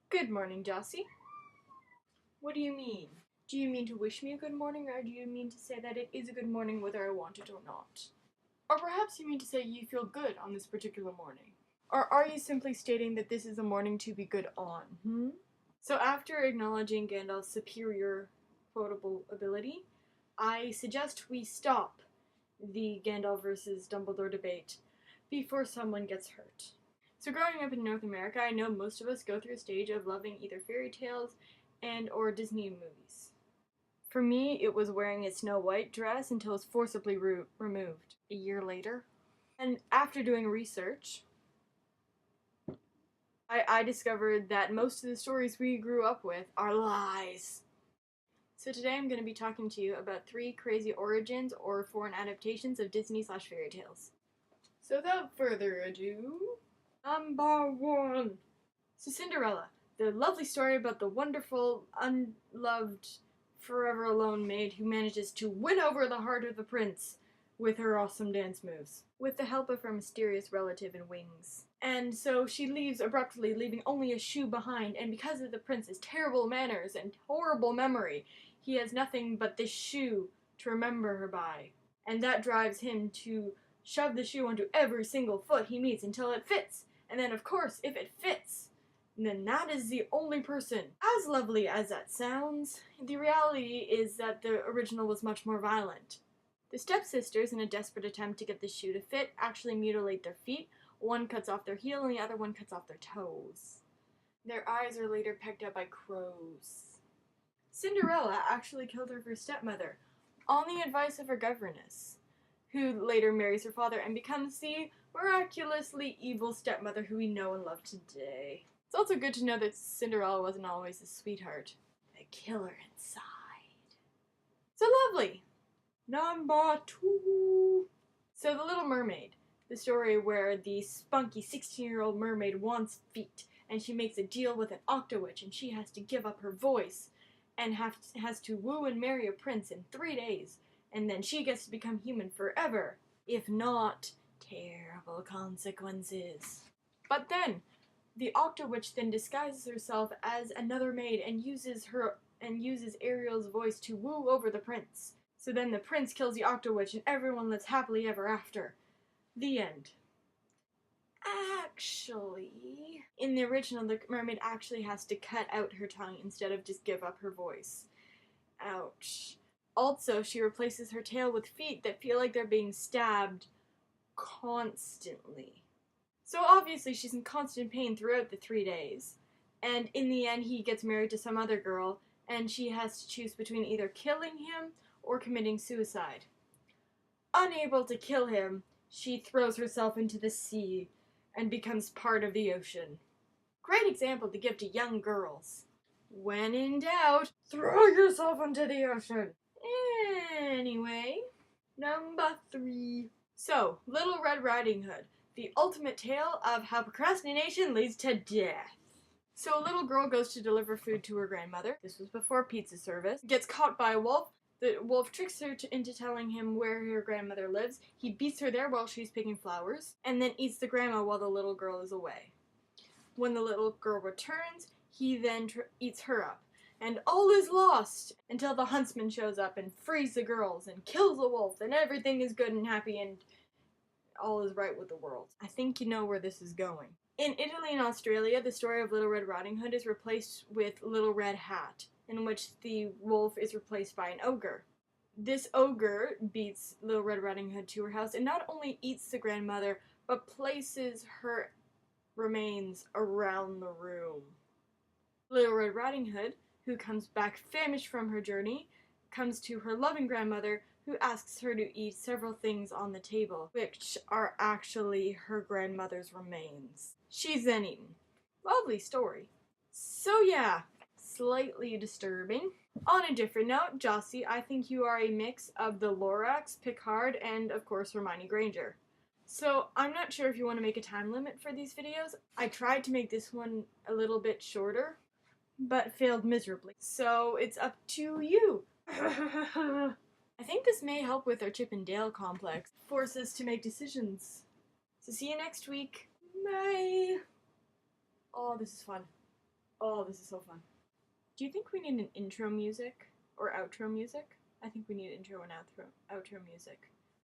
Good morning, Jossie. What do you mean? Do you mean to wish me a good morning, or do you mean to say that it is a good morning whether I want it or not? Or perhaps you mean to say you feel good on this particular morning? Or are you simply stating that this is a morning to be good on, So after acknowledging Gandalf's superior quotable ability, I suggest we stop the Gandalf versus Dumbledore debate before someone gets hurt. So growing up in North America, I know most of us go through a stage of loving either fairy tales and or Disney movies. For me, it was wearing a Snow White dress until it was forcibly removed a year later. And after doing research, I discovered that most of the stories we grew up with are lies. So today I'm going to be talking to you about 3 crazy origins or foreign adaptations of Disney/fairy tales. So without further ado, Number 1. So Cinderella, the lovely story about the wonderful, unloved, forever alone maid who manages to win over the heart of the prince with her awesome dance moves, with the help of her mysterious relative in wings. And so she leaves abruptly, leaving only a shoe behind, and because of the prince's terrible manners and horrible memory, he has nothing but this shoe to remember her by. And that drives him to shove the shoe onto every single foot he meets until it fits. And then, of course, if it fits, then that is the only person. As lovely as that sounds, the reality is that the original was much more violent. The stepsisters, in a desperate attempt to get the shoe to fit, actually mutilate their feet. One cuts off their heel and the other one cuts off their toes. Their eyes are later pecked out by crows. Cinderella actually killed her first stepmother, on the advice of her governess, who later marries her father and becomes the miraculously evil stepmother who we know and love today. It's also good to know that Cinderella wasn't always a sweetheart. A killer inside. So lovely! Number 2. So The Little Mermaid. The story where the spunky 16-year-old mermaid wants feet, and she makes a deal with an octowitch, and she has to give up her voice, and has to woo and marry a prince in 3 days, and then she gets to become human forever. If not, terrible consequences. But then, the octowitch then disguises herself as another maid and uses Ariel's voice to woo over the prince. So then the prince kills the octowitch and everyone lives happily ever after. The end. Actually, in the original, the mermaid actually has to cut out her tongue instead of just give up her voice. Ouch. Also, she replaces her tail with feet that feel like they're being stabbed constantly. So obviously she's in constant pain throughout the 3 days. And in the end, he gets married to some other girl, and she has to choose between either killing him or committing suicide. Unable to kill him, she throws herself into the sea and becomes part of the ocean. Great example to give to young girls. When in doubt, throw yourself into the ocean. Anyway, number 3. So, Little Red Riding Hood, the ultimate tale of how procrastination leads to death. So a little girl goes to deliver food to her grandmother. This was before pizza service. Gets caught by a wolf. The wolf tricks her into telling him where her grandmother lives. He beats her there while she's picking flowers, and then eats the grandma while the little girl is away. When the little girl returns, he then eats her up. And all is lost until the huntsman shows up and frees the girls and kills the wolf, and everything is good and happy and all is right with the world. I think you know where this is going. In Italy and Australia, the story of Little Red Riding Hood is replaced with Little Red Hat, in which the wolf is replaced by an ogre. This ogre beats Little Red Riding Hood to her house and not only eats the grandmother, but places her remains around the room. Little Red Riding Hood, who comes back famished from her journey, comes to her loving grandmother, who asks her to eat several things on the table, which are actually her grandmother's remains. She's then eaten. Lovely story. So yeah, slightly disturbing. On a different note, Jossie, I think you are a mix of the Lorax, Picard, and of course Hermione Granger. So I'm not sure if you want to make a time limit for these videos. I tried to make this one a little bit shorter, but failed miserably. So it's up to you. I think this may help with our Chip and Dale complex. Force us to make decisions. So see you next week. Bye. Oh, this is fun. Oh, this is so fun. Do you think we need an intro music or outro music? I think we need intro and outro music.